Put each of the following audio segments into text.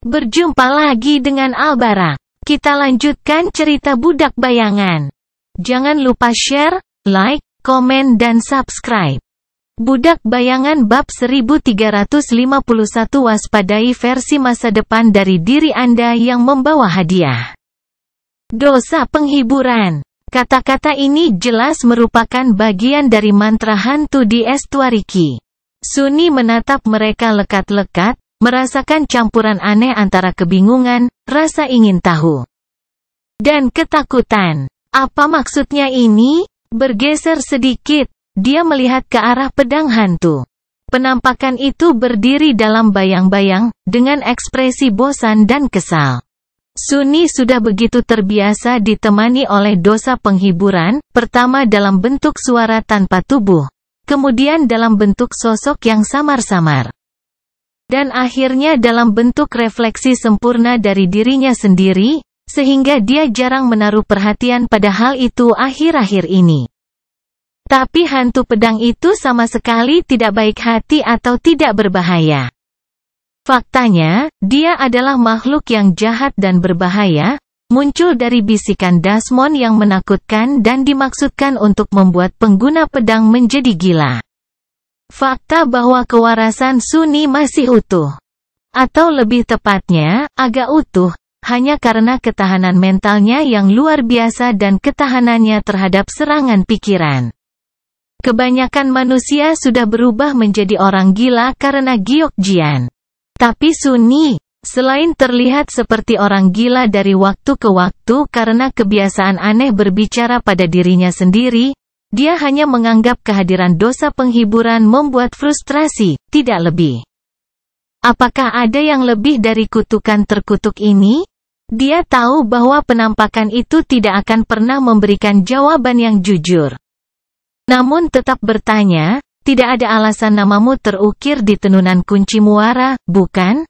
Berjumpa lagi dengan Albara. Kita lanjutkan cerita budak bayangan. Jangan lupa share, like, komen dan subscribe. Budak bayangan bab 1351 waspadai versi masa depan dari diri Anda yang membawa hadiah. Dosa penghiburan. Kata-kata ini jelas merupakan bagian dari mantra hantu di Estuariki. Sunni menatap mereka lekat-lekat, merasakan campuran aneh antara kebingungan, rasa ingin tahu, dan ketakutan. Apa maksudnya ini? Bergeser sedikit, dia melihat ke arah pedang hantu. Penampakan itu berdiri dalam bayang-bayang, dengan ekspresi bosan dan kesal. Sunni sudah begitu terbiasa ditemani oleh dosa penghiburan, pertama dalam bentuk suara tanpa tubuh, kemudian dalam bentuk sosok yang samar-samar, dan akhirnya dalam bentuk refleksi sempurna dari dirinya sendiri, sehingga dia jarang menaruh perhatian pada hal itu akhir-akhir ini. Tapi hantu pedang itu sama sekali tidak baik hati atau tidak berbahaya. Faktanya, dia adalah makhluk yang jahat dan berbahaya, muncul dari bisikan Dasmon yang menakutkan dan dimaksudkan untuk membuat pengguna pedang menjadi gila. Fakta bahwa kewarasan Sunni masih utuh, atau lebih tepatnya, agak utuh, hanya karena ketahanan mentalnya yang luar biasa dan ketahanannya terhadap serangan pikiran. Kebanyakan manusia sudah berubah menjadi orang gila karena Gyokjian. Tapi Sunni, selain terlihat seperti orang gila dari waktu ke waktu karena kebiasaan aneh berbicara pada dirinya sendiri, dia hanya menganggap kehadiran dosa penghiburan membuat frustrasi, tidak lebih. Apakah ada yang lebih dari kutukan terkutuk ini? Dia tahu bahwa penampakan itu tidak akan pernah memberikan jawaban yang jujur. Namun tetap bertanya, tidak ada alasan namamu terukir di tenunan kunci muara, bukan?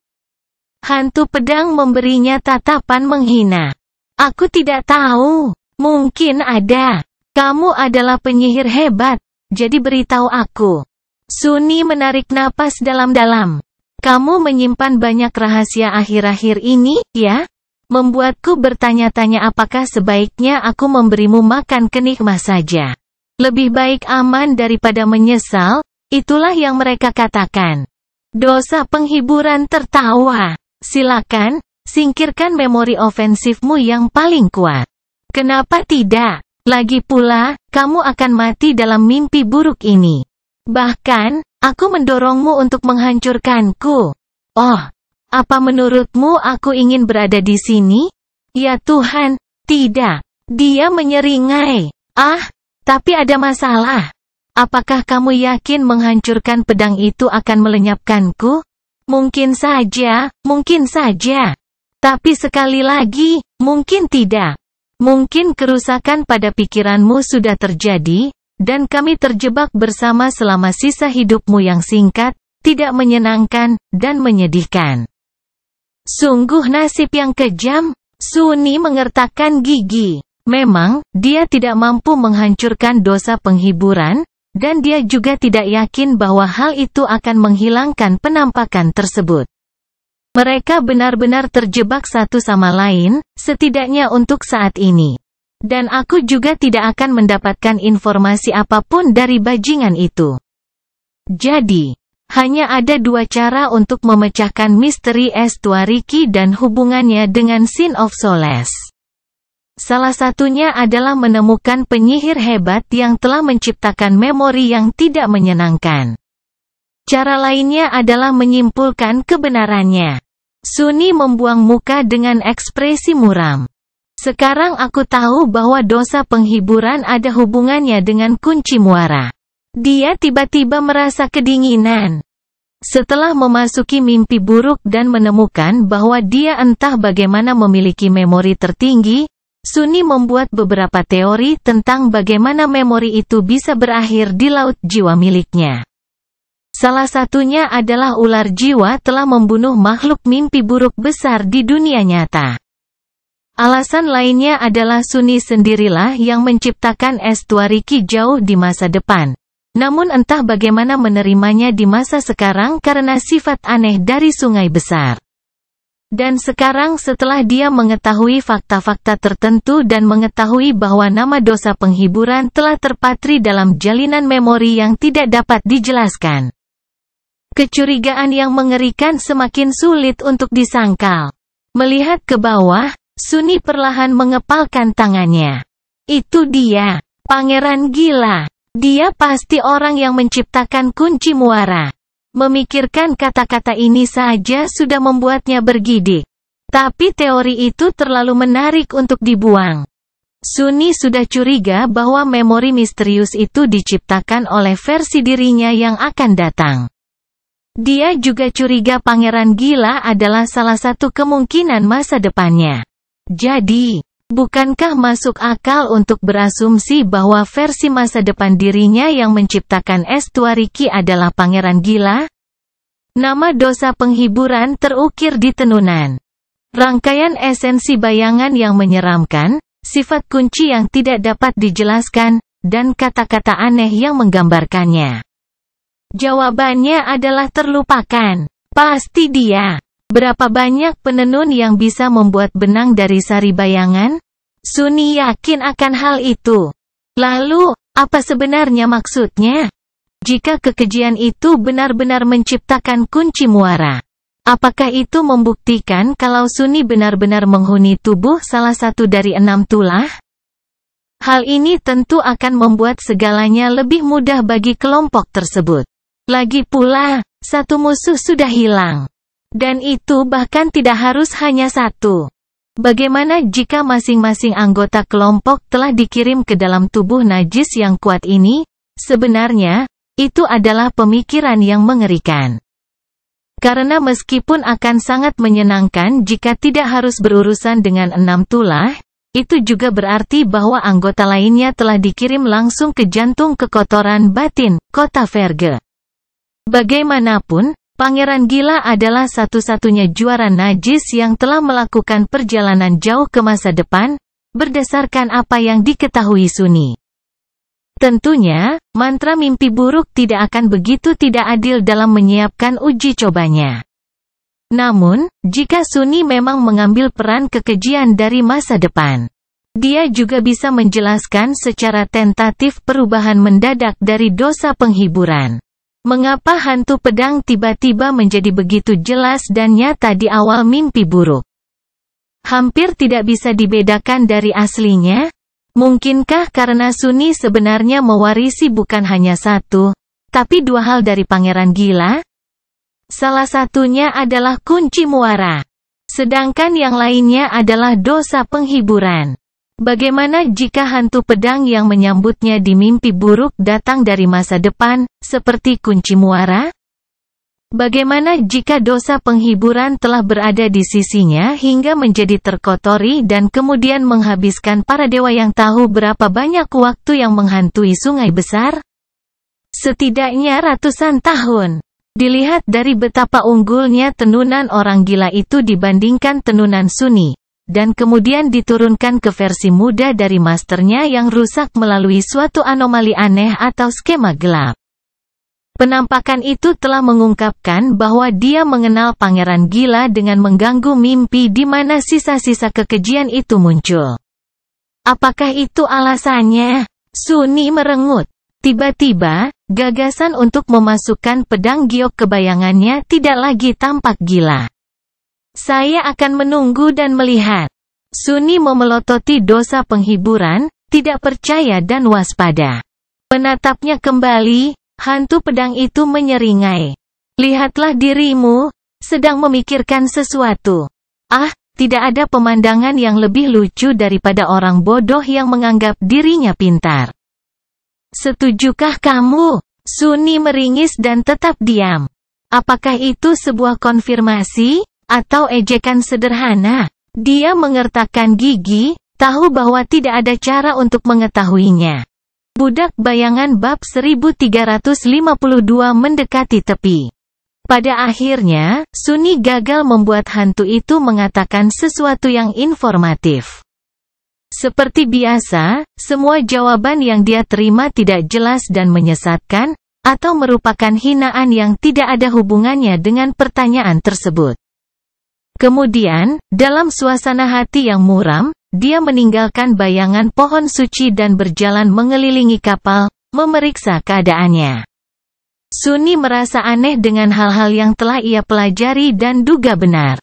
Hantu pedang memberinya tatapan menghina. Aku tidak tahu. Mungkin ada. Kamu adalah penyihir hebat, jadi beritahu aku. Sunni menarik napas dalam-dalam. Kamu menyimpan banyak rahasia akhir-akhir ini, ya? Membuatku bertanya-tanya apakah sebaiknya aku memberimu makan kenikmah saja. Lebih baik aman daripada menyesal, itulah yang mereka katakan. Dosa penghiburan tertawa. Silakan, singkirkan memori ofensifmu yang paling kuat. Kenapa tidak? Lagi pula, kamu akan mati dalam mimpi buruk ini. Bahkan, aku mendorongmu untuk menghancurkanku. Oh, apa menurutmu aku ingin berada di sini? Ya Tuhan, tidak. Dia menyeringai. Tapi ada masalah. Apakah kamu yakin menghancurkan pedang itu akan melenyapkanku? Mungkin saja, mungkin saja. Tapi sekali lagi, mungkin tidak. Mungkin kerusakan pada pikiranmu sudah terjadi, dan kami terjebak bersama selama sisa hidupmu yang singkat, tidak menyenangkan, dan menyedihkan. Sungguh nasib yang kejam. Sunni mengertakkan gigi. Memang, dia tidak mampu menghancurkan dosa penghiburan, dan dia juga tidak yakin bahwa hal itu akan menghilangkan penampakan tersebut. Mereka benar-benar terjebak satu sama lain, setidaknya untuk saat ini. Dan aku juga tidak akan mendapatkan informasi apapun dari bajingan itu. Jadi, hanya ada dua cara untuk memecahkan misteri Estuariki dan hubungannya dengan Sin of Solace. Salah satunya adalah menemukan penyihir hebat yang telah menciptakan memori yang tidak menyenangkan. Cara lainnya adalah menyimpulkan kebenarannya. Sunni membuang muka dengan ekspresi muram. Sekarang aku tahu bahwa dosa penghiburan ada hubungannya dengan kunci muara. Dia tiba-tiba merasa kedinginan. Setelah memasuki mimpi buruk dan menemukan bahwa dia entah bagaimana memiliki memori tertinggi, Sunni membuat beberapa teori tentang bagaimana memori itu bisa berakhir di laut jiwa miliknya. Salah satunya adalah ular jiwa telah membunuh makhluk mimpi buruk besar di dunia nyata. Alasan lainnya adalah Sunni sendirilah yang menciptakan Estuariki jauh di masa depan. Namun entah bagaimana menerimanya di masa sekarang karena sifat aneh dari sungai besar. Dan sekarang setelah dia mengetahui fakta-fakta tertentu dan mengetahui bahwa nama dosa penghiburan telah terpatri dalam jalinan memori yang tidak dapat dijelaskan. Kecurigaan yang mengerikan semakin sulit untuk disangkal. Melihat ke bawah, Sunny perlahan mengepalkan tangannya. Itu dia, pangeran gila. Dia pasti orang yang menciptakan kunci muara. Memikirkan kata-kata ini saja sudah membuatnya bergidik. Tapi teori itu terlalu menarik untuk dibuang. Sunny sudah curiga bahwa memori misterius itu diciptakan oleh versi dirinya yang akan datang. Dia juga curiga pangeran gila adalah salah satu kemungkinan masa depannya. Jadi, bukankah masuk akal untuk berasumsi bahwa versi masa depan dirinya yang menciptakan Estuariki adalah pangeran gila? Nama dosa penghiburan terukir di tenunan. Rangkaian esensi bayangan yang menyeramkan, sifat kunci yang tidak dapat dijelaskan, dan kata-kata aneh yang menggambarkannya. Jawabannya adalah terlupakan. Pasti dia. Berapa banyak penenun yang bisa membuat benang dari sari bayangan? Sunny yakin akan hal itu. Lalu, apa sebenarnya maksudnya? Jika kekejian itu benar-benar menciptakan kunci muara, apakah itu membuktikan kalau Sunny benar-benar menghuni tubuh salah satu dari 6 tulah? Hal ini tentu akan membuat segalanya lebih mudah bagi kelompok tersebut. Lagi pula, satu musuh sudah hilang. Dan itu bahkan tidak harus hanya satu. Bagaimana jika masing-masing anggota kelompok telah dikirim ke dalam tubuh najis yang kuat ini? Sebenarnya, itu adalah pemikiran yang mengerikan. Karena meskipun akan sangat menyenangkan jika tidak harus berurusan dengan 6 tulah, itu juga berarti bahwa anggota lainnya telah dikirim langsung ke jantung kekotoran batin, kota Verge. Bagaimanapun, Pangeran Gila adalah satu-satunya juara najis yang telah melakukan perjalanan jauh ke masa depan, berdasarkan apa yang diketahui Sunny. Tentunya, mantra mimpi buruk tidak akan begitu tidak adil dalam menyiapkan uji cobanya. Namun, jika Sunny memang mengambil peran kekejian dari masa depan, dia juga bisa menjelaskan secara tentatif perubahan mendadak dari dosa penghiburan. Mengapa hantu pedang tiba-tiba menjadi begitu jelas dan nyata di awal mimpi buruk? Hampir tidak bisa dibedakan dari aslinya? Mungkinkah karena Sunny sebenarnya mewarisi bukan hanya satu, tapi 2 hal dari Pangeran Gila? Salah satunya adalah kunci muara. Sedangkan yang lainnya adalah dosa penghiburan. Bagaimana jika hantu pedang yang menyambutnya di mimpi buruk datang dari masa depan, seperti kunci muara? Bagaimana jika dosa penghiburan telah berada di sisinya hingga menjadi terkotori dan kemudian menghabiskan para dewa yang tahu berapa banyak waktu yang menghantui sungai besar? Setidaknya ratusan tahun. Dilihat dari betapa unggulnya tenunan orang gila itu dibandingkan tenunan Sunny, dan kemudian diturunkan ke versi muda dari masternya yang rusak melalui suatu anomali aneh atau skema gelap. Penampakan itu telah mengungkapkan bahwa dia mengenal Pangeran Gila dengan mengganggu mimpi di mana sisa-sisa kekejian itu muncul. Apakah itu alasannya? Sunny merengut. Tiba-tiba, gagasan untuk memasukkan pedang giok ke bayangannya tidak lagi tampak gila. Saya akan menunggu dan melihat. Sunny memelototi dosa penghiburan, tidak percaya dan waspada. Menatapnya kembali, hantu pedang itu menyeringai. Lihatlah dirimu, sedang memikirkan sesuatu. Ah, tidak ada pemandangan yang lebih lucu daripada orang bodoh yang menganggap dirinya pintar. Setujukah kamu? Sunny meringis dan tetap diam. Apakah itu sebuah konfirmasi? Atau ejekan sederhana? Dia mengertakkan gigi, tahu bahwa tidak ada cara untuk mengetahuinya. Budak Bayangan bab 1352 mendekati tepi. Pada akhirnya, Sunny gagal membuat hantu itu mengatakan sesuatu yang informatif. Seperti biasa, semua jawaban yang dia terima tidak jelas dan menyesatkan, atau merupakan hinaan yang tidak ada hubungannya dengan pertanyaan tersebut. Kemudian, dalam suasana hati yang muram, dia meninggalkan bayangan pohon suci dan berjalan mengelilingi kapal, memeriksa keadaannya. Sunni merasa aneh dengan hal-hal yang telah ia pelajari dan duga benar.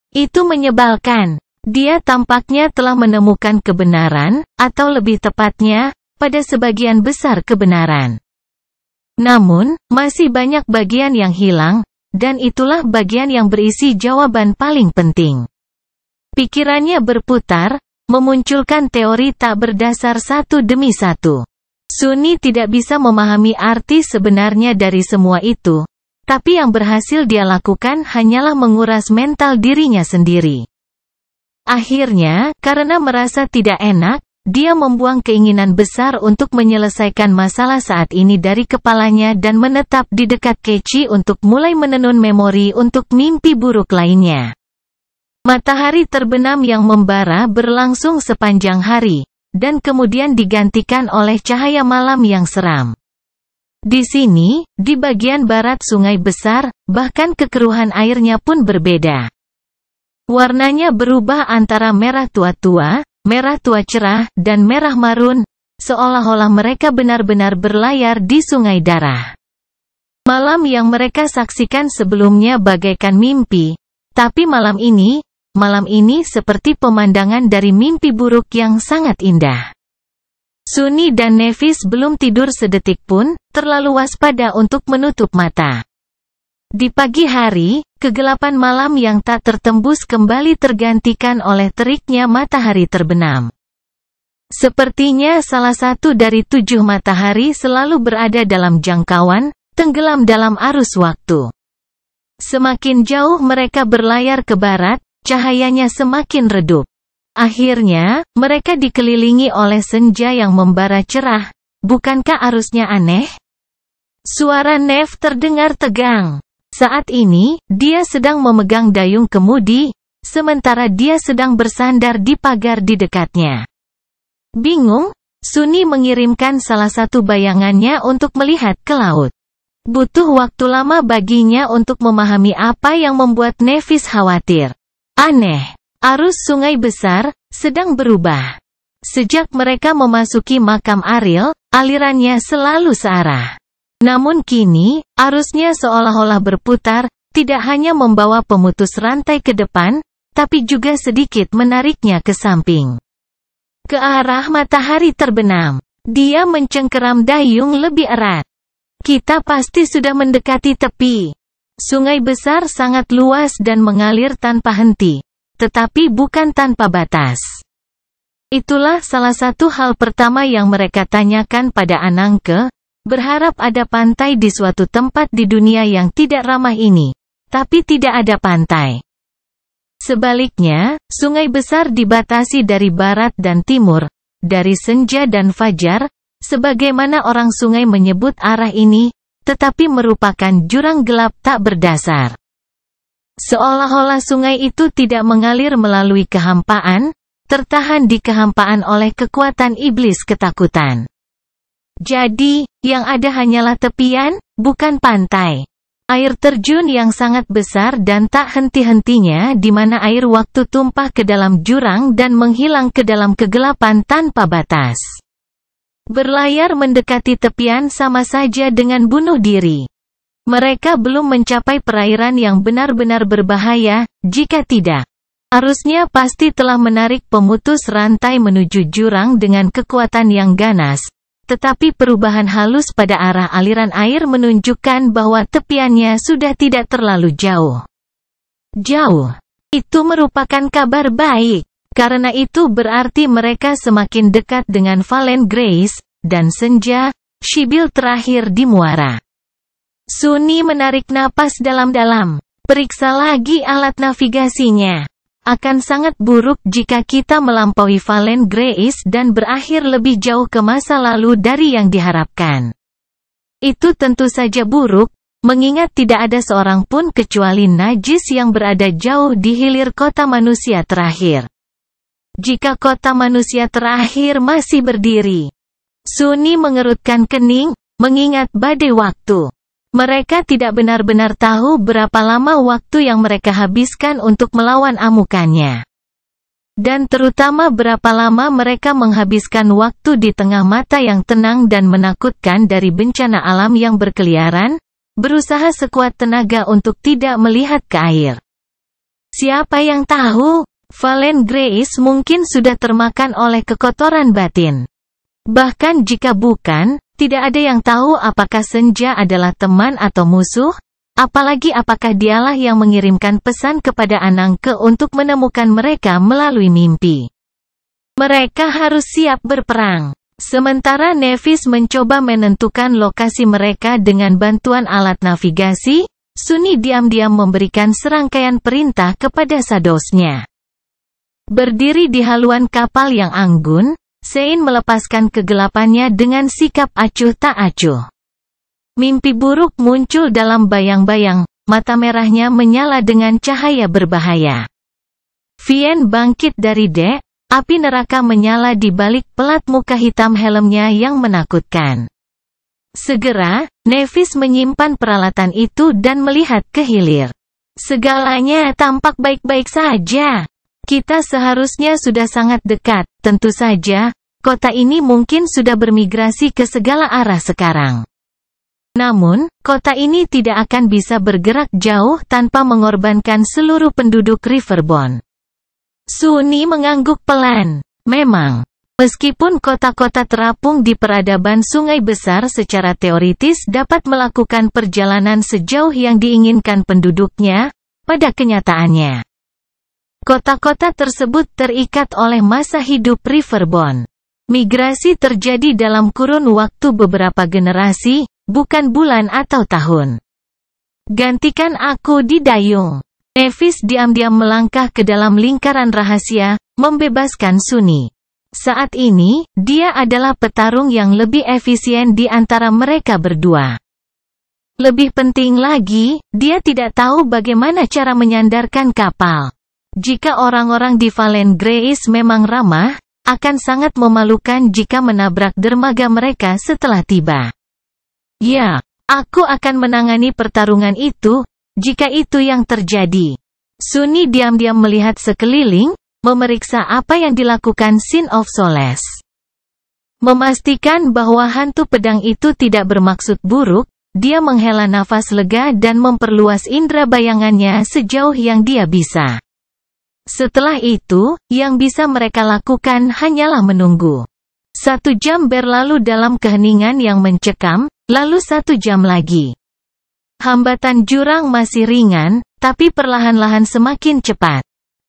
Itu menyebalkan. Dia tampaknya telah menemukan kebenaran, atau lebih tepatnya, pada sebagian besar kebenaran. Namun, masih banyak bagian yang hilang, dan itulah bagian yang berisi jawaban paling penting. Pikirannya berputar, memunculkan teori tak berdasar satu demi satu. Sunni tidak bisa memahami arti sebenarnya dari semua itu, tapi yang berhasil dia lakukan hanyalah menguras mental dirinya sendiri. Akhirnya, karena merasa tidak enak, dia membuang keinginan besar untuk menyelesaikan masalah saat ini dari kepalanya dan menetap di dekat Keci untuk mulai menenun memori untuk mimpi buruk lainnya. Matahari terbenam yang membara berlangsung sepanjang hari, dan kemudian digantikan oleh cahaya malam yang seram. Di sini, di bagian barat sungai besar, bahkan kekeruhan airnya pun berbeda. Warnanya berubah antara merah tua-tua, merah tua cerah, dan merah marun, seolah-olah mereka benar-benar berlayar di sungai darah. Malam yang mereka saksikan sebelumnya bagaikan mimpi, tapi malam ini seperti pemandangan dari mimpi buruk yang sangat indah. Sunni dan Nevis belum tidur sedetik pun, terlalu waspada untuk menutup mata. Di pagi hari, kegelapan malam yang tak tertembus kembali tergantikan oleh teriknya matahari terbenam. Sepertinya salah satu dari 7 matahari selalu berada dalam jangkauan, tenggelam dalam arus waktu. Semakin jauh mereka berlayar ke barat, cahayanya semakin redup. Akhirnya, mereka dikelilingi oleh senja yang membara cerah. Bukankah arusnya aneh? Suara Nev terdengar tegang. Saat ini, dia sedang memegang dayung kemudi, sementara dia sedang bersandar di pagar di dekatnya. Bingung, Sunni mengirimkan salah satu bayangannya untuk melihat ke laut. Butuh waktu lama baginya untuk memahami apa yang membuat Nevis khawatir. Aneh, arus sungai besar sedang berubah. Sejak mereka memasuki makam Ariel, alirannya selalu searah. Namun kini, arusnya seolah-olah berputar, tidak hanya membawa pemutus rantai ke depan, tapi juga sedikit menariknya ke samping. Ke arah matahari terbenam. Dia mencengkeram dayung lebih erat. Kita pasti sudah mendekati tepi. Sungai besar sangat luas dan mengalir tanpa henti, tetapi bukan tanpa batas. Itulah salah satu hal pertama yang mereka tanyakan pada Anangke, berharap ada pantai di suatu tempat di dunia yang tidak ramah ini, tapi tidak ada pantai. Sebaliknya, sungai besar dibatasi dari barat dan timur, dari senja dan fajar, sebagaimana orang sungai menyebut arah ini, tetapi merupakan jurang gelap tak berdasar. Seolah-olah sungai itu tidak mengalir melalui kehampaan, tertahan di kehampaan oleh kekuatan iblis ketakutan. Jadi, yang ada hanyalah tepian, bukan pantai. Air terjun yang sangat besar dan tak henti-hentinya di mana air waktu tumpah ke dalam jurang dan menghilang ke dalam kegelapan tanpa batas. Berlayar mendekati tepian sama saja dengan bunuh diri. Mereka belum mencapai perairan yang benar-benar berbahaya, jika tidak. Arusnya pasti telah menarik pemutus rantai menuju jurang dengan kekuatan yang ganas. Tetapi perubahan halus pada arah aliran air menunjukkan bahwa tepiannya sudah tidak terlalu jauh. Itu merupakan kabar baik. Karena itu berarti mereka semakin dekat dengan Valen Grace, dan senja, Sibyl terakhir di muara. Sunni menarik napas dalam-dalam. Periksa lagi alat navigasinya. Akan sangat buruk jika kita melampaui Valen Grace dan berakhir lebih jauh ke masa lalu dari yang diharapkan. Itu tentu saja buruk, mengingat tidak ada seorang pun kecuali Najis yang berada jauh di hilir kota manusia terakhir. Jika kota manusia terakhir masih berdiri, Sunni mengerutkan kening, mengingat badai waktu. Mereka tidak benar-benar tahu berapa lama waktu yang mereka habiskan untuk melawan amukannya. Dan terutama berapa lama mereka menghabiskan waktu di tengah mata yang tenang dan menakutkan dari bencana alam yang berkeliaran, berusaha sekuat tenaga untuk tidak melihat ke air. Siapa yang tahu, Valen Grace mungkin sudah termakan oleh kekotoran batin. Bahkan jika bukan, tidak ada yang tahu apakah senja adalah teman atau musuh, apalagi apakah dialah yang mengirimkan pesan kepada Anangke untuk menemukan mereka melalui mimpi. Mereka harus siap berperang. Sementara Nevis mencoba menentukan lokasi mereka dengan bantuan alat navigasi, Sunny diam-diam memberikan serangkaian perintah kepada sadosnya. Berdiri di haluan kapal yang anggun, Sein melepaskan kegelapannya dengan sikap acuh tak acuh. Mimpi buruk muncul dalam bayang-bayang, mata merahnya menyala dengan cahaya berbahaya. Vien bangkit dari dek, api neraka menyala di balik pelat muka hitam helmnya yang menakutkan. Segera, Nevis menyimpan peralatan itu dan melihat ke hilir. Segalanya tampak baik-baik saja. Kita seharusnya sudah sangat dekat, tentu saja, kota ini mungkin sudah bermigrasi ke segala arah sekarang. Namun, kota ini tidak akan bisa bergerak jauh tanpa mengorbankan seluruh penduduk Riverbond. Sunny mengangguk pelan. Memang, meskipun kota-kota terapung di peradaban sungai besar secara teoritis dapat melakukan perjalanan sejauh yang diinginkan penduduknya, pada kenyataannya, kota-kota tersebut terikat oleh masa hidup Riverbond. Migrasi terjadi dalam kurun waktu beberapa generasi, bukan bulan atau tahun. Gantikan aku di dayung. Nevis diam-diam melangkah ke dalam lingkaran rahasia, membebaskan Sunny. Saat ini, dia adalah petarung yang lebih efisien di antara mereka berdua. Lebih penting lagi, dia tidak tahu bagaimana cara menyandarkan kapal. Jika orang-orang di Valen Grace memang ramah, akan sangat memalukan jika menabrak dermaga mereka setelah tiba. Ya, aku akan menangani pertarungan itu, jika itu yang terjadi. Sunny diam-diam melihat sekeliling, memeriksa apa yang dilakukan Sin of Solace. Memastikan bahwa hantu pedang itu tidak bermaksud buruk, dia menghela nafas lega dan memperluas indera bayangannya sejauh yang dia bisa. Setelah itu, yang bisa mereka lakukan hanyalah menunggu. 1 jam berlalu dalam keheningan yang mencekam, lalu 1 jam lagi. Hambatan jurang masih ringan, tapi perlahan-lahan semakin cepat.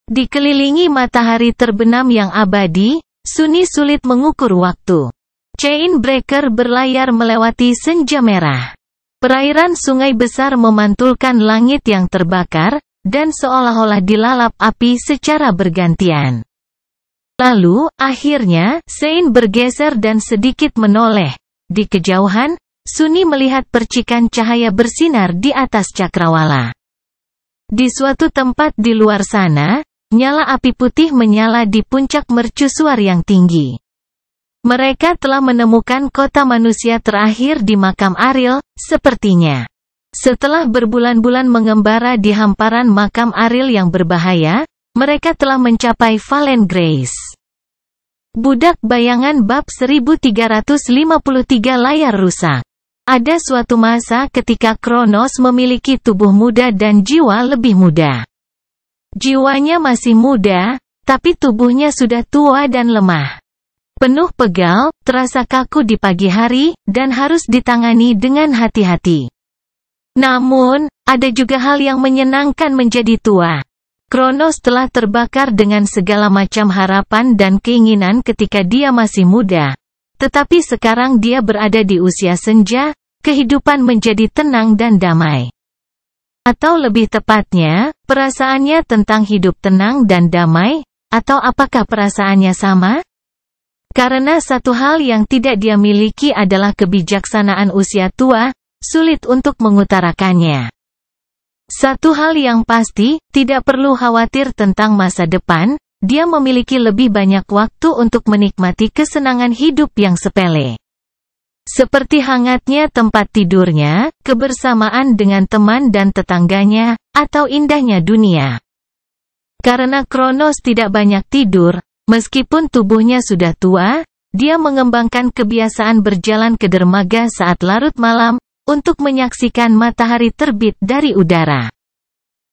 Dikelilingi matahari terbenam yang abadi, Sunny sulit mengukur waktu. Chain Breaker berlayar melewati senja merah. Perairan sungai besar memantulkan langit yang terbakar, dan seolah-olah dilalap api secara bergantian. Lalu, akhirnya, Sein bergeser dan sedikit menoleh. Di kejauhan, Sunny melihat percikan cahaya bersinar di atas cakrawala. Di suatu tempat di luar sana, nyala api putih menyala di puncak mercusuar yang tinggi. Mereka telah menemukan kota manusia terakhir di makam Ariel, sepertinya. Setelah berbulan-bulan mengembara di hamparan makam Ariel yang berbahaya, mereka telah mencapai Valen Grace. Budak bayangan bab 1353 layar rusak. Ada suatu masa ketika Kronos memiliki tubuh muda dan jiwa lebih muda. Jiwanya masih muda, tapi tubuhnya sudah tua dan lemah. Penuh pegal, terasa kaku di pagi hari, dan harus ditangani dengan hati-hati. Namun, ada juga hal yang menyenangkan menjadi tua. Kronos telah terbakar dengan segala macam harapan dan keinginan ketika dia masih muda. Tetapi sekarang dia berada di usia senja, kehidupan menjadi tenang dan damai. Atau lebih tepatnya, perasaannya tentang hidup tenang dan damai, atau apakah perasaannya sama? Karena satu hal yang tidak dia miliki adalah kebijaksanaan usia tua, sulit untuk mengutarakannya. Satu hal yang pasti, tidak perlu khawatir tentang masa depan, dia memiliki lebih banyak waktu untuk menikmati kesenangan hidup yang sepele. Seperti hangatnya tempat tidurnya, kebersamaan dengan teman dan tetangganya, atau indahnya dunia. Karena Kronos tidak banyak tidur, meskipun tubuhnya sudah tua, dia mengembangkan kebiasaan berjalan ke dermaga saat larut malam, untuk menyaksikan matahari terbit dari udara.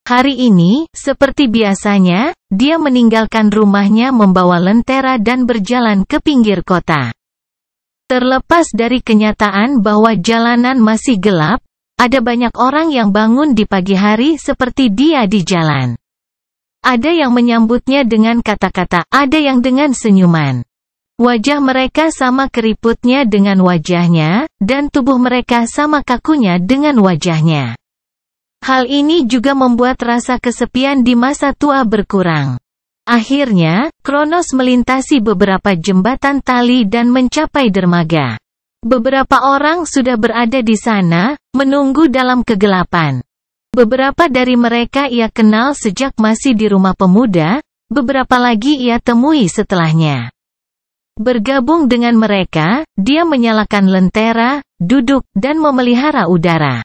Hari ini, seperti biasanya, dia meninggalkan rumahnya membawa lentera dan berjalan ke pinggir kota. Terlepas dari kenyataan bahwa jalanan masih gelap, ada banyak orang yang bangun di pagi hari seperti dia di jalan. Ada yang menyambutnya dengan kata-kata, ada yang dengan senyuman. Wajah mereka sama keriputnya dengan wajahnya, dan tubuh mereka sama kakunya dengan wajahnya. Hal ini juga membuat rasa kesepian di masa tua berkurang. Akhirnya, Kronos melintasi beberapa jembatan tali dan mencapai dermaga. Beberapa orang sudah berada di sana, menunggu dalam kegelapan. Beberapa dari mereka ia kenal sejak masih di rumah pemuda, beberapa lagi ia temui setelahnya. Bergabung dengan mereka, dia menyalakan lentera, duduk, dan memelihara udara.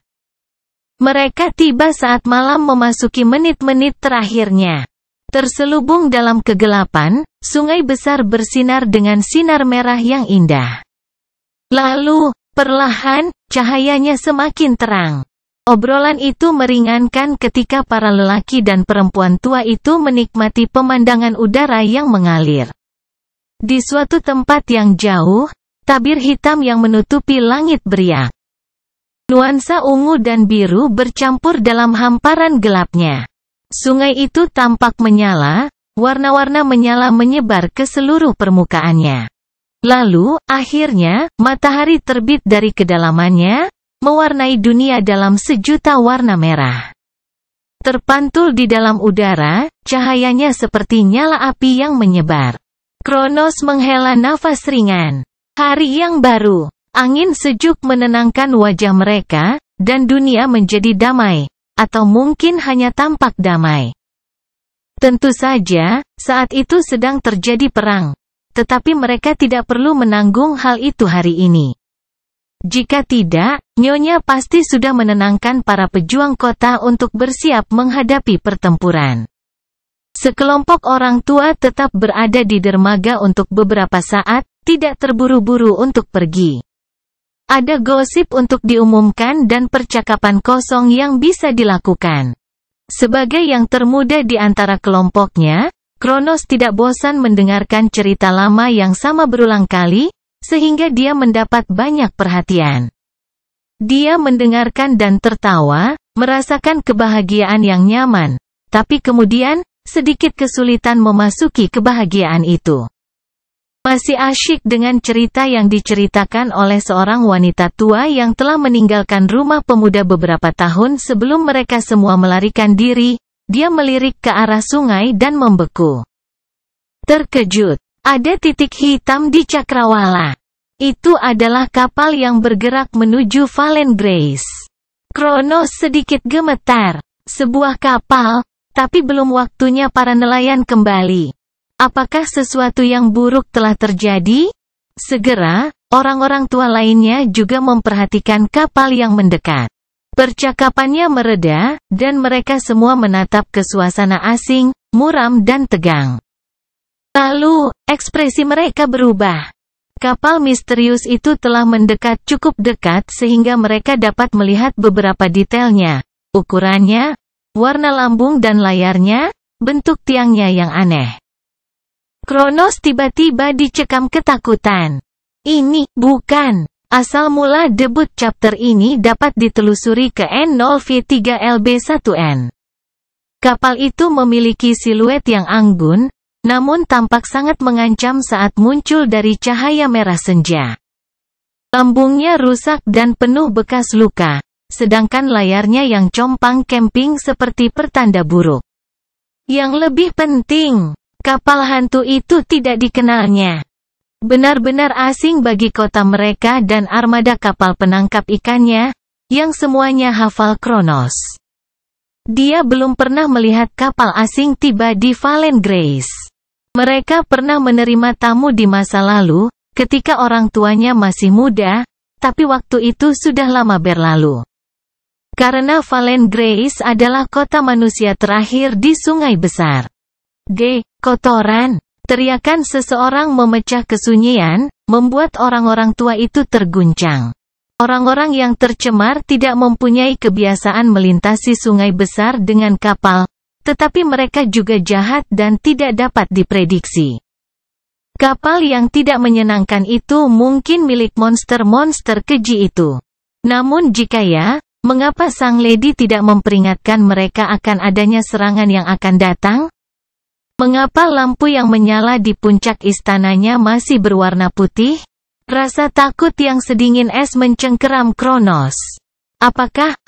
Mereka tiba saat malam memasuki menit-menit terakhirnya. Terselubung dalam kegelapan, sungai besar bersinar dengan sinar merah yang indah. Lalu, perlahan, cahayanya semakin terang. Obrolan itu meringankan ketika para lelaki dan perempuan tua itu menikmati pemandangan udara yang mengalir. Di suatu tempat yang jauh, tabir hitam yang menutupi langit beriak. Nuansa ungu dan biru bercampur dalam hamparan gelapnya. Sungai itu tampak menyala, warna-warna menyala menyebar ke seluruh permukaannya. Lalu, akhirnya, matahari terbit dari kedalamannya, mewarnai dunia dalam sejuta warna merah. Terpantul di dalam udara, cahayanya seperti nyala api yang menyebar. Kronos menghela nafas ringan. Hari yang baru, angin sejuk menenangkan wajah mereka, dan dunia menjadi damai. Atau mungkin hanya tampak damai. Tentu saja, saat itu sedang terjadi perang. Tetapi mereka tidak perlu menanggung hal itu hari ini. Jika tidak, Nyonya pasti sudah menenangkan para pejuang kota untuk bersiap menghadapi pertempuran. Sekelompok orang tua tetap berada di dermaga untuk beberapa saat, tidak terburu-buru untuk pergi. Ada gosip untuk diumumkan dan percakapan kosong yang bisa dilakukan. Sebagai yang termuda di antara kelompoknya, Kronos tidak bosan mendengarkan cerita lama yang sama berulang kali, sehingga dia mendapat banyak perhatian. Dia mendengarkan dan tertawa, merasakan kebahagiaan yang nyaman, tapi kemudian, sedikit kesulitan memasuki kebahagiaan itu. Masih asyik dengan cerita yang diceritakan oleh seorang wanita tua yang telah meninggalkan rumah pemuda beberapa tahun sebelum mereka semua melarikan diri, dia melirik ke arah sungai dan membeku. Terkejut, ada titik hitam di cakrawala. Itu adalah kapal yang bergerak menuju Valen Grace. Kronos sedikit gemetar. Sebuah kapal, tapi belum waktunya para nelayan kembali. Apakah sesuatu yang buruk telah terjadi? Segera, orang-orang tua lainnya juga memperhatikan kapal yang mendekat. Percakapannya mereda, dan mereka semua menatap ke suasana asing, muram dan tegang. Lalu, ekspresi mereka berubah. Kapal misterius itu telah mendekat cukup dekat sehingga mereka dapat melihat beberapa detailnya, ukurannya, warna lambung dan layarnya, bentuk tiangnya yang aneh. Kronos tiba-tiba dicekam ketakutan. Ini, bukan. Asal mula debut chapter ini dapat ditelusuri ke N0V3LB1N. Kapal itu memiliki siluet yang anggun, namun tampak sangat mengancam saat muncul dari cahaya merah senja. Lambungnya rusak dan penuh bekas luka, sedangkan layarnya yang compang camping seperti pertanda buruk. Yang lebih penting, kapal hantu itu tidak dikenalnya. Benar-benar asing bagi kota mereka dan armada kapal penangkap ikannya, yang semuanya hafal Kronos. Dia belum pernah melihat kapal asing tiba di Valen Grace. Mereka pernah menerima tamu di masa lalu, ketika orang tuanya masih muda, tapi waktu itu sudah lama berlalu. Karena Valen Grace adalah kota manusia terakhir di Sungai Besar. Kotoran! Teriakan seseorang memecah kesunyian, membuat orang-orang tua itu terguncang. Orang-orang yang tercemar tidak mempunyai kebiasaan melintasi sungai besar dengan kapal, tetapi mereka juga jahat dan tidak dapat diprediksi. Kapal yang tidak menyenangkan itu mungkin milik monster-monster keji itu. Namun jika ya, mengapa Sang Lady tidak memperingatkan mereka akan adanya serangan yang akan datang? Mengapa lampu yang menyala di puncak istananya masih berwarna putih? Rasa takut yang sedingin es mencengkeram Kronos. Apakah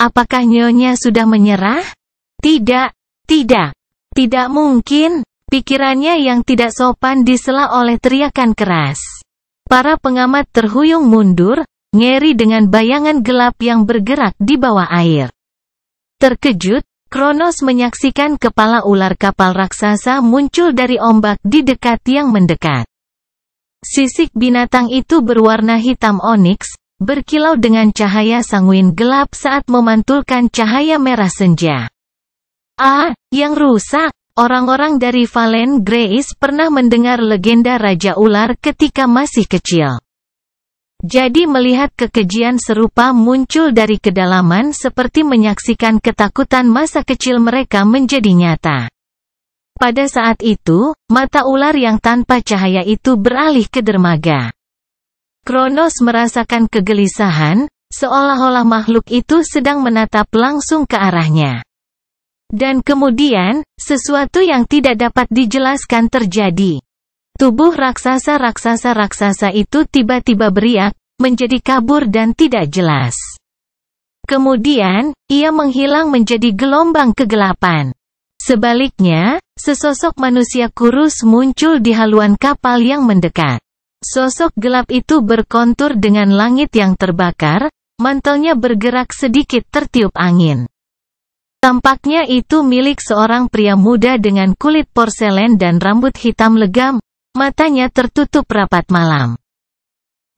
Nyonya sudah menyerah? Tidak mungkin. Pikirannya yang tidak sopan disela oleh teriakan keras. Para pengamat terhuyung mundur, ngeri dengan bayangan gelap yang bergerak di bawah air. Terkejut, Kronos menyaksikan kepala ular kapal raksasa muncul dari ombak di dekat yang mendekat. Sisik binatang itu berwarna hitam oniks, berkilau dengan cahaya sanguin gelap saat memantulkan cahaya merah senja. Yang rusak! Orang-orang dari Valen Grace pernah mendengar legenda Raja Ular ketika masih kecil. Jadi melihat kekejian serupa muncul dari kedalaman seperti menyaksikan ketakutan masa kecil mereka menjadi nyata. Pada saat itu, mata ular yang tanpa cahaya itu beralih ke dermaga. Kronos merasakan kegelisahan, seolah-olah makhluk itu sedang menatap langsung ke arahnya. Dan kemudian, sesuatu yang tidak dapat dijelaskan terjadi. Tubuh raksasa itu tiba-tiba beriak, menjadi kabur dan tidak jelas. Kemudian, ia menghilang menjadi gelombang kegelapan. Sebaliknya, sesosok manusia kurus muncul di haluan kapal yang mendekat. Sosok gelap itu berkontur dengan langit yang terbakar, mantelnya bergerak sedikit tertiup angin. Tampaknya itu milik seorang pria muda dengan kulit porselen dan rambut hitam legam, matanya tertutup rapat malam.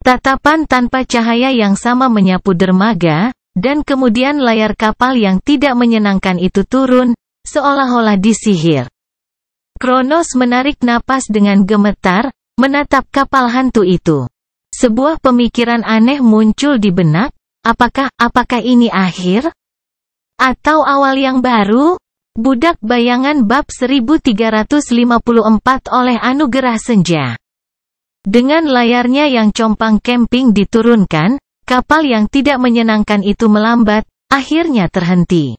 Tatapan tanpa cahaya yang sama menyapu dermaga, dan kemudian layar kapal yang tidak menyenangkan itu turun, seolah-olah disihir. Kronos menarik napas dengan gemetar, menatap kapal hantu itu. Sebuah pemikiran aneh muncul di benak, apakah ini akhir? Atau awal yang baru? Budak Bayangan bab 1354 oleh Anugerah Senja. Dengan layarnya yang compang camping diturunkan, kapal yang tidak menyenangkan itu melambat, akhirnya terhenti.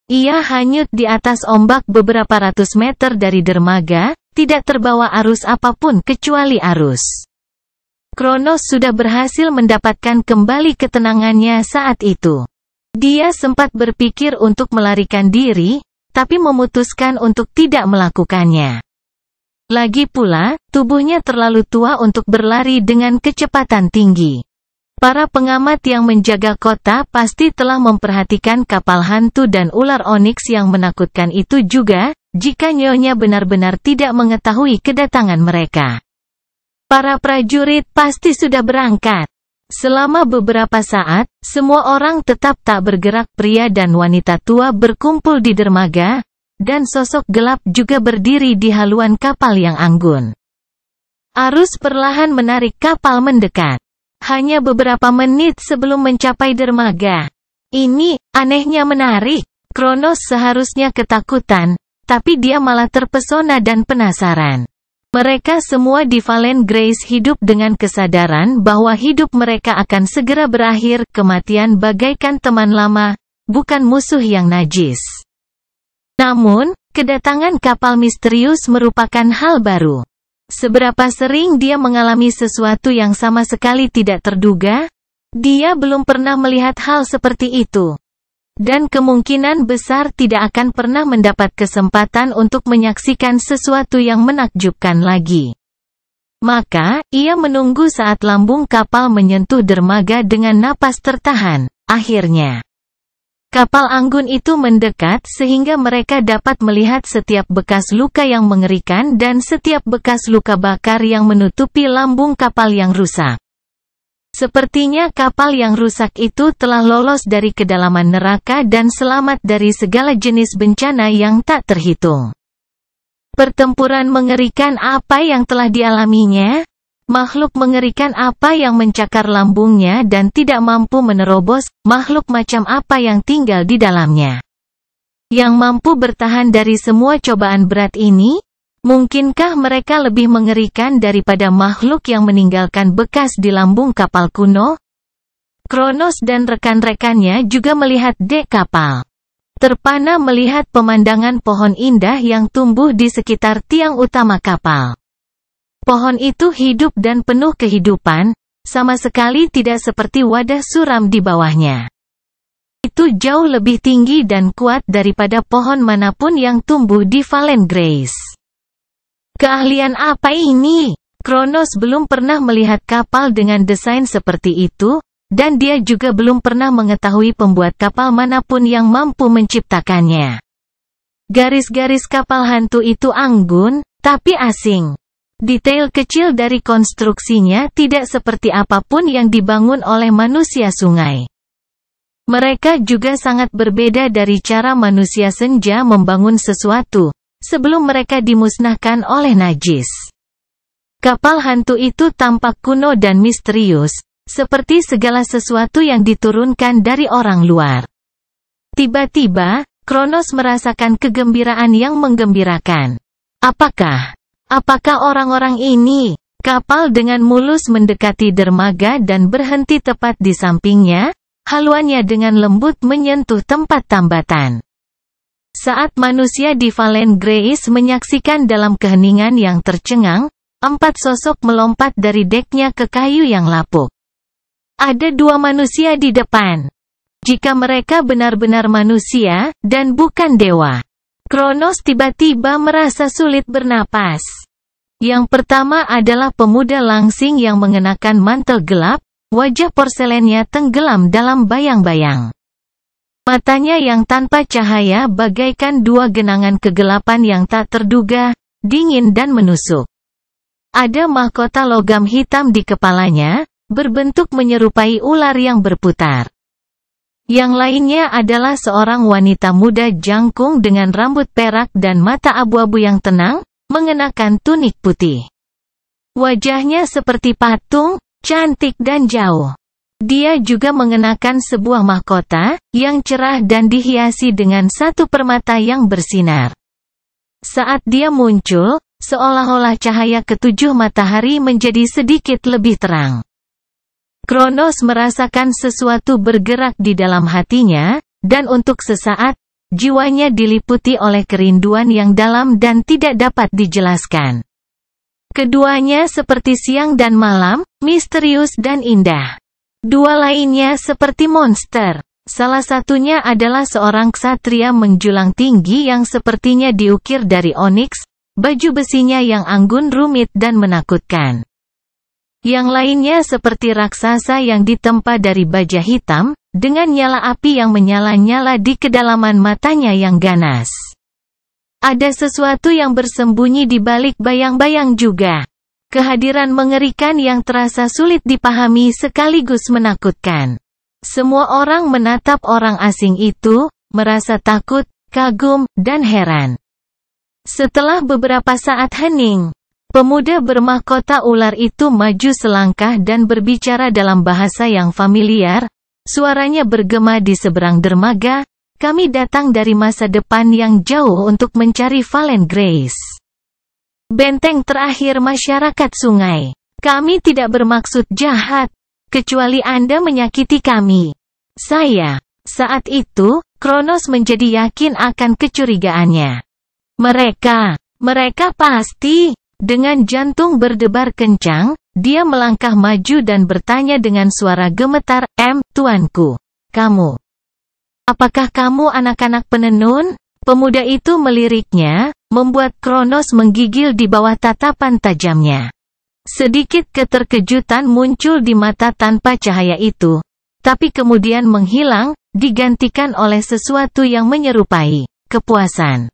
Ia hanyut di atas ombak beberapa ratus meter dari dermaga, tidak terbawa arus apapun kecuali arus. Kronos sudah berhasil mendapatkan kembali ketenangannya saat itu. Dia sempat berpikir untuk melarikan diri, tapi memutuskan untuk tidak melakukannya. Lagi pula, tubuhnya terlalu tua untuk berlari dengan kecepatan tinggi. Para pengamat yang menjaga kota pasti telah memperhatikan kapal hantu dan ular oniks yang menakutkan itu juga, jika Nyonya benar-benar tidak mengetahui kedatangan mereka. Para prajurit pasti sudah berangkat. Selama beberapa saat, semua orang tetap tak bergerak. Pria dan wanita tua berkumpul di dermaga, dan sosok gelap juga berdiri di haluan kapal yang anggun. Arus perlahan menarik kapal mendekat. Hanya beberapa menit sebelum mencapai dermaga. Ini, anehnya menarik. Kronos seharusnya ketakutan, tapi dia malah terpesona dan penasaran. Mereka semua di Valen Grace hidup dengan kesadaran bahwa hidup mereka akan segera berakhir. Kematian bagaikan teman lama, bukan musuh yang najis. Namun, kedatangan kapal misterius merupakan hal baru. Seberapa sering dia mengalami sesuatu yang sama sekali tidak terduga? Dia belum pernah melihat hal seperti itu. Dan kemungkinan besar tidak akan pernah mendapat kesempatan untuk menyaksikan sesuatu yang menakjubkan lagi. Maka, ia menunggu saat lambung kapal menyentuh dermaga dengan napas tertahan. Akhirnya, kapal anggun itu mendekat sehingga mereka dapat melihat setiap bekas luka yang mengerikan dan setiap bekas luka bakar yang menutupi lambung kapal yang rusak. Sepertinya kapal yang rusak itu telah lolos dari kedalaman neraka dan selamat dari segala jenis bencana yang tak terhitung. Pertempuran mengerikan apa yang telah dialaminya? Makhluk mengerikan apa yang mencakar lambungnya dan tidak mampu menerobos? Makhluk macam apa yang tinggal di dalamnya? Yang mampu bertahan dari semua cobaan berat ini? Mungkinkah mereka lebih mengerikan daripada makhluk yang meninggalkan bekas di lambung kapal kuno? Kronos dan rekan-rekannya juga melihat dek kapal. Terpana melihat pemandangan pohon indah yang tumbuh di sekitar tiang utama kapal. Pohon itu hidup dan penuh kehidupan, sama sekali tidak seperti wadah suram di bawahnya. Itu jauh lebih tinggi dan kuat daripada pohon manapun yang tumbuh di Valen Grace. Keahlian apa ini? Kronos belum pernah melihat kapal dengan desain seperti itu, dan dia juga belum pernah mengetahui pembuat kapal manapun yang mampu menciptakannya. Garis-garis kapal hantu itu anggun, tapi asing. Detail kecil dari konstruksinya tidak seperti apapun yang dibangun oleh manusia sungai. Mereka juga sangat berbeda dari cara manusia senja membangun sesuatu, sebelum mereka dimusnahkan oleh najis. Kapal hantu itu tampak kuno dan misterius, seperti segala sesuatu yang diturunkan dari orang luar. Tiba-tiba, Kronos merasakan kegembiraan yang menggembirakan. Apakah orang-orang ini? Kapal dengan mulus mendekati dermaga dan berhenti tepat di sampingnya, haluannya dengan lembut menyentuh tempat tambatan. Saat manusia di Valen Grace menyaksikan dalam keheningan yang tercengang, 4 sosok melompat dari deknya ke kayu yang lapuk. Ada 2 manusia di depan. Jika mereka benar-benar manusia, dan bukan dewa. Kronos tiba-tiba merasa sulit bernapas. Yang pertama adalah pemuda langsing yang mengenakan mantel gelap, wajah porselennya tenggelam dalam bayang-bayang. Matanya yang tanpa cahaya bagaikan 2 genangan kegelapan yang tak terduga, dingin dan menusuk. Ada mahkota logam hitam di kepalanya, berbentuk menyerupai ular yang berputar. Yang lainnya adalah seorang wanita muda jangkung dengan rambut perak dan mata abu-abu yang tenang, mengenakan tunik putih. Wajahnya seperti patung, cantik dan jauh. Dia juga mengenakan sebuah mahkota, yang cerah dan dihiasi dengan 1 permata yang bersinar. Saat dia muncul, seolah-olah cahaya ke-7 matahari menjadi sedikit lebih terang. Kronos merasakan sesuatu bergerak di dalam hatinya, dan untuk sesaat, jiwanya diliputi oleh kerinduan yang dalam dan tidak dapat dijelaskan. Keduanya seperti siang dan malam, misterius dan indah. 2 lainnya seperti monster. Salah satunya adalah seorang ksatria menjulang tinggi yang sepertinya diukir dari oniks, baju besinya yang anggun rumit dan menakutkan. Yang lainnya seperti raksasa yang ditempa dari baja hitam, dengan nyala api yang menyala-nyala di kedalaman matanya yang ganas. Ada sesuatu yang bersembunyi di balik bayang-bayang juga. Kehadiran mengerikan yang terasa sulit dipahami sekaligus menakutkan. Semua orang menatap orang asing itu, merasa takut, kagum, dan heran. Setelah beberapa saat hening, pemuda bermahkota ular itu maju selangkah dan berbicara dalam bahasa yang familiar. Suaranya bergema di seberang dermaga, "Kami datang dari masa depan yang jauh untuk mencari Valen Grace. Benteng terakhir masyarakat sungai. Kami tidak bermaksud jahat, kecuali Anda menyakiti kami." Saat itu, Kronos menjadi yakin akan kecurigaannya. Mereka pasti. Dengan jantung berdebar kencang, dia melangkah maju dan bertanya dengan suara gemetar, "Tuanku, kamu. Apakah kamu anak-anak penenun?" Pemuda itu meliriknya, membuat Kronos menggigil di bawah tatapan tajamnya. Sedikit keterkejutan muncul di mata tanpa cahaya itu, tapi kemudian menghilang, digantikan oleh sesuatu yang menyerupai kepuasan.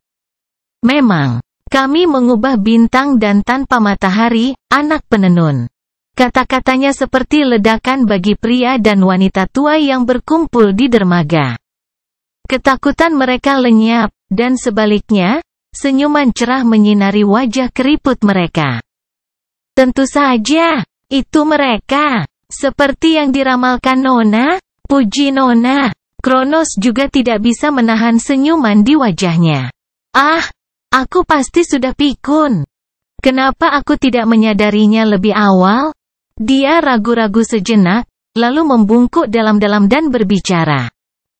"Memang, kami mengubah bintang dan tanpa matahari, anak penenun. Kata-katanya seperti ledakan bagi pria dan wanita tua yang berkumpul di dermaga. Ketakutan mereka lenyap, dan sebaliknya, senyuman cerah menyinari wajah keriput mereka. Tentu saja, itu mereka. Seperti yang diramalkan Nona, puji Nona. Kronos juga tidak bisa menahan senyuman di wajahnya. Ah, aku pasti sudah pikun. Kenapa aku tidak menyadarinya lebih awal? Dia ragu-ragu sejenak, lalu membungkuk dalam-dalam dan berbicara.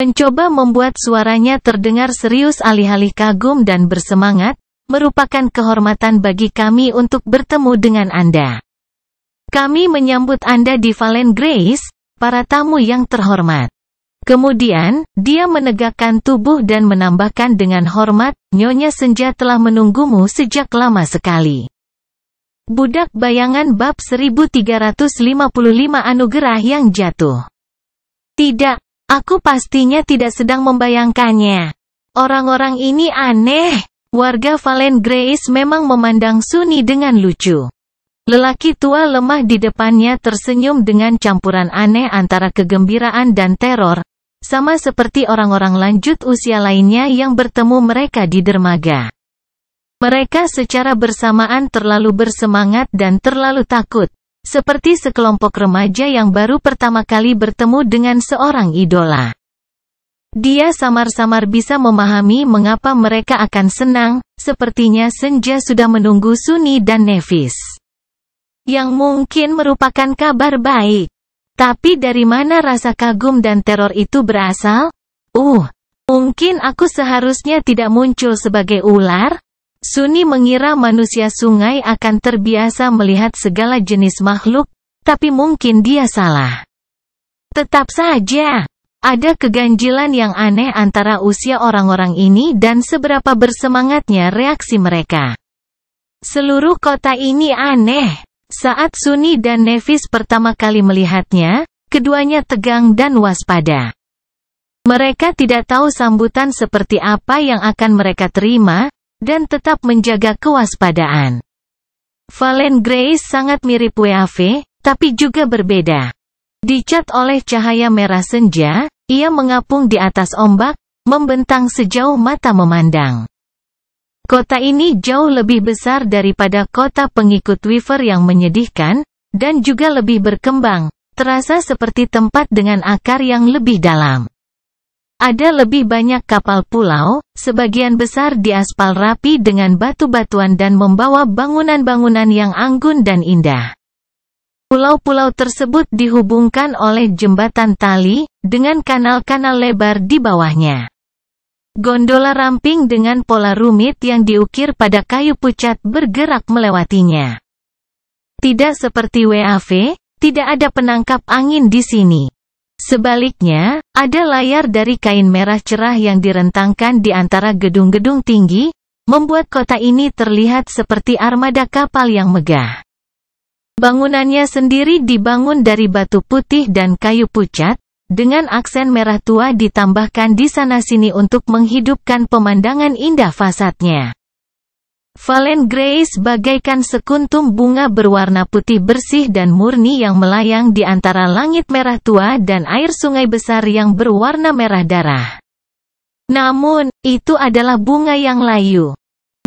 Mencoba membuat suaranya terdengar serius alih-alih kagum dan bersemangat, merupakan kehormatan bagi kami untuk bertemu dengan Anda. Kami menyambut Anda di Valen Grace, para tamu yang terhormat. Kemudian, dia menegakkan tubuh dan menambahkan dengan hormat, Nyonya Senja telah menunggumu sejak lama sekali. Budak Bayangan bab 1355 Anugerah yang jatuh. Tidak, aku pastinya tidak sedang membayangkannya. Orang-orang ini aneh. Warga Valen Grace memang memandang Sunny dengan lucu. Lelaki tua lemah di depannya tersenyum dengan campuran aneh antara kegembiraan dan teror, sama seperti orang-orang lanjut usia lainnya yang bertemu mereka di dermaga. Mereka secara bersamaan terlalu bersemangat dan terlalu takut, seperti sekelompok remaja yang baru pertama kali bertemu dengan seorang idola. Dia samar-samar bisa memahami mengapa mereka akan senang, sepertinya Senja sudah menunggu Sunny dan Nevis. Yang mungkin merupakan kabar baik. Tapi dari mana rasa kagum dan teror itu berasal? Mungkin aku seharusnya tidak muncul sebagai ular? Sunny mengira manusia sungai akan terbiasa melihat segala jenis makhluk, tapi mungkin dia salah. Tetap saja, ada keganjilan yang aneh antara usia orang-orang ini dan seberapa bersemangatnya reaksi mereka. Seluruh kota ini aneh. Saat Sunny dan Nevis pertama kali melihatnya, keduanya tegang dan waspada. Mereka tidak tahu sambutan seperti apa yang akan mereka terima, dan tetap menjaga kewaspadaan. Valen Grace sangat mirip WAV, tapi juga berbeda. Dicat oleh cahaya merah senja, ia mengapung di atas ombak, membentang sejauh mata memandang. Kota ini jauh lebih besar daripada kota pengikut Weaver yang menyedihkan, dan juga lebih berkembang, terasa seperti tempat dengan akar yang lebih dalam. Ada lebih banyak kapal pulau, sebagian besar diaspal rapi dengan batu-batuan dan membawa bangunan-bangunan yang anggun dan indah. Pulau-pulau tersebut dihubungkan oleh jembatan tali, dengan kanal-kanal lebar di bawahnya. Gondola ramping dengan pola rumit yang diukir pada kayu pucat bergerak melewatinya. Tidak seperti WAV, tidak ada penangkap angin di sini. Sebaliknya, ada layar dari kain merah cerah yang direntangkan di antara gedung-gedung tinggi, membuat kota ini terlihat seperti armada kapal yang megah. Bangunannya sendiri dibangun dari batu putih dan kayu pucat, dengan aksen merah tua ditambahkan di sana-sini untuk menghidupkan pemandangan indah fasadnya. Valen Grace bagaikan sekuntum bunga berwarna putih bersih dan murni yang melayang di antara langit merah tua dan air sungai besar yang berwarna merah darah. Namun, itu adalah bunga yang layu.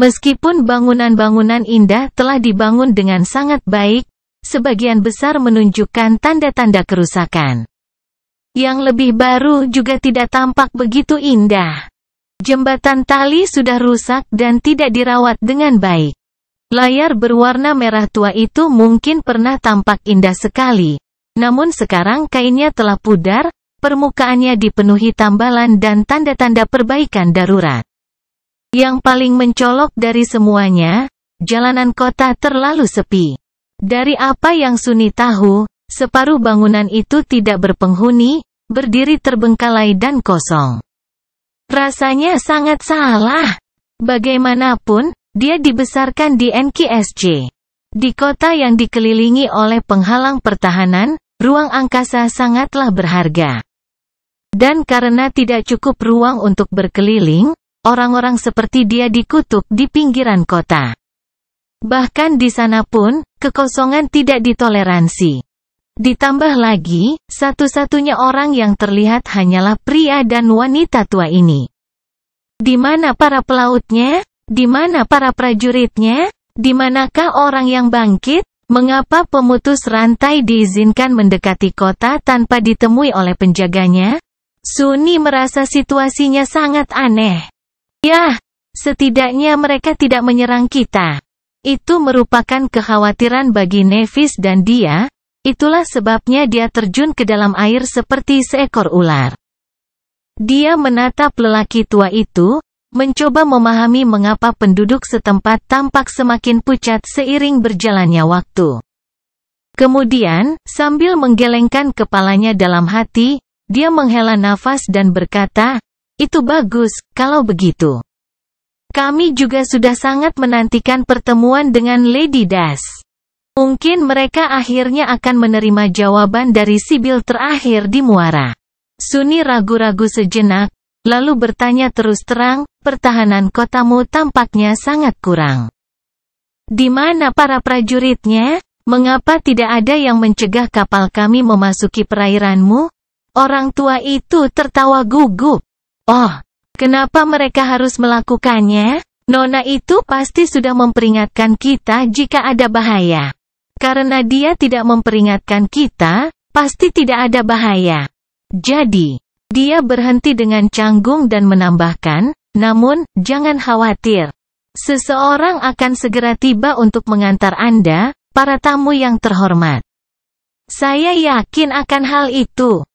Meskipun bangunan-bangunan indah telah dibangun dengan sangat baik, sebagian besar menunjukkan tanda-tanda kerusakan. Yang lebih baru juga tidak tampak begitu indah. Jembatan tali sudah rusak dan tidak dirawat dengan baik. Layar berwarna merah tua itu mungkin pernah tampak indah sekali. Namun sekarang kainnya telah pudar, permukaannya dipenuhi tambalan dan tanda-tanda perbaikan darurat. Yang paling mencolok dari semuanya, jalanan kota terlalu sepi. Dari apa yang Sunny tahu, separuh bangunan itu tidak berpenghuni, berdiri terbengkalai dan kosong. Rasanya sangat salah. Bagaimanapun, dia dibesarkan di NKSJ. Di kota yang dikelilingi oleh penghalang pertahanan, ruang angkasa sangatlah berharga. Dan karena tidak cukup ruang untuk berkeliling, orang-orang seperti dia dikutuk di pinggiran kota. Bahkan di sana pun, kekosongan tidak ditoleransi. Ditambah lagi, satu-satunya orang yang terlihat hanyalah pria dan wanita tua ini. Di mana para pelautnya? Di mana para prajuritnya? Di manakah orang yang bangkit? Mengapa pemutus rantai diizinkan mendekati kota tanpa ditemui oleh penjaganya? Sunni merasa situasinya sangat aneh. Yah, setidaknya mereka tidak menyerang kita. Itu merupakan kekhawatiran bagi Nevis dan dia. Itulah sebabnya dia terjun ke dalam air seperti seekor ular. Dia menatap lelaki tua itu, mencoba memahami mengapa penduduk setempat tampak semakin pucat seiring berjalannya waktu. Kemudian, sambil menggelengkan kepalanya dalam hati, dia menghela nafas dan berkata, "Itu bagus, kalau begitu. Kami juga sudah sangat menantikan pertemuan dengan Lady Das. Mungkin mereka akhirnya akan menerima jawaban dari Sibyl terakhir di muara." Sunni ragu-ragu sejenak, lalu bertanya terus terang, "Pertahanan kotamu tampaknya sangat kurang. Di mana para prajuritnya? Mengapa tidak ada yang mencegah kapal kami memasuki perairanmu?" Orang tua itu tertawa gugup. "Oh, kenapa mereka harus melakukannya? Nona itu pasti sudah memperingatkan kita jika ada bahaya. Karena dia tidak memperingatkan kita, pasti tidak ada bahaya." Jadi, dia berhenti dengan canggung dan menambahkan, "Namun, jangan khawatir. Seseorang akan segera tiba untuk mengantar Anda, para tamu yang terhormat." "Saya yakin akan hal itu."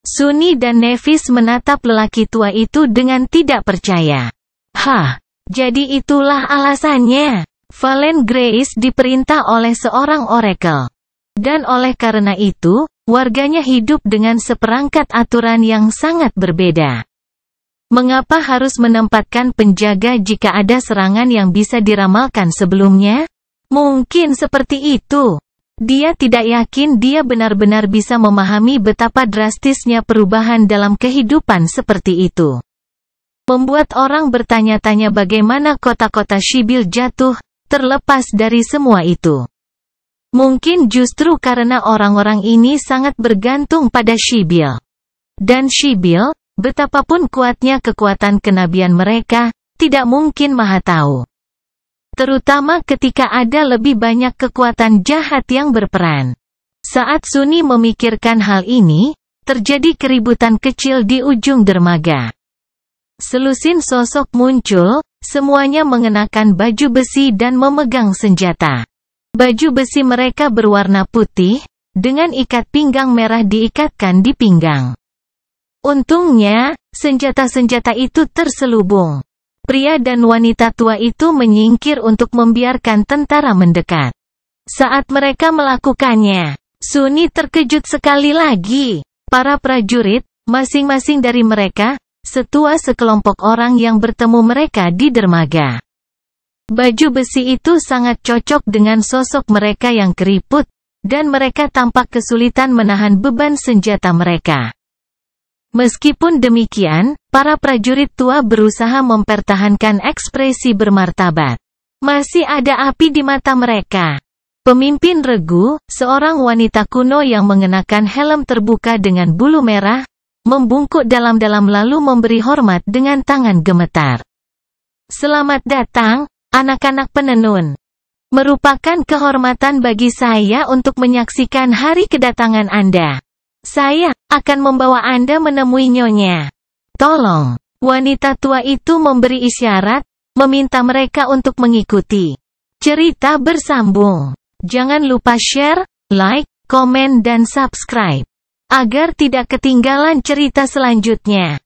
Sunni dan Nevis menatap lelaki tua itu dengan tidak percaya. "Hah, jadi itulah alasannya. Valen Grace diperintah oleh seorang oracle. Dan oleh karena itu, warganya hidup dengan seperangkat aturan yang sangat berbeda. Mengapa harus menempatkan penjaga jika ada serangan yang bisa diramalkan sebelumnya? Mungkin seperti itu." Dia tidak yakin dia benar-benar bisa memahami betapa drastisnya perubahan dalam kehidupan seperti itu. Membuat orang bertanya-tanya bagaimana kota-kota Sibyl jatuh, terlepas dari semua itu. Mungkin justru karena orang-orang ini sangat bergantung pada Sibyl. Dan Sibyl, betapapun kuatnya kekuatan kenabian mereka, tidak mungkin maha tahu. Terutama ketika ada lebih banyak kekuatan jahat yang berperan. Saat Sunni memikirkan hal ini, terjadi keributan kecil di ujung dermaga. Selusin sosok muncul, semuanya mengenakan baju besi dan memegang senjata. Baju besi mereka berwarna putih, dengan ikat pinggang merah diikatkan di pinggang. Untungnya, senjata-senjata itu terselubung. Pria dan wanita tua itu menyingkir untuk membiarkan tentara mendekat. Saat mereka melakukannya, Sunni terkejut sekali lagi. Para prajurit, masing-masing dari mereka, setua sekelompok orang yang bertemu mereka di dermaga. Baju besi itu sangat cocok dengan sosok mereka yang keriput, dan mereka tampak kesulitan menahan beban senjata mereka. Meskipun demikian, para prajurit tua berusaha mempertahankan ekspresi bermartabat. Masih ada api di mata mereka. Pemimpin regu, seorang wanita kuno yang mengenakan helm terbuka dengan bulu merah, membungkuk dalam-dalam lalu memberi hormat dengan tangan gemetar. "Selamat datang, anak-anak penenun. Merupakan kehormatan bagi saya untuk menyaksikan hari kedatangan Anda. Saya akan membawa Anda menemui Nyonya. Tolong." Wanita tua itu memberi isyarat, meminta mereka untuk mengikuti. Cerita bersambung. Jangan lupa share, like, komen dan subscribe. Agar tidak ketinggalan cerita selanjutnya.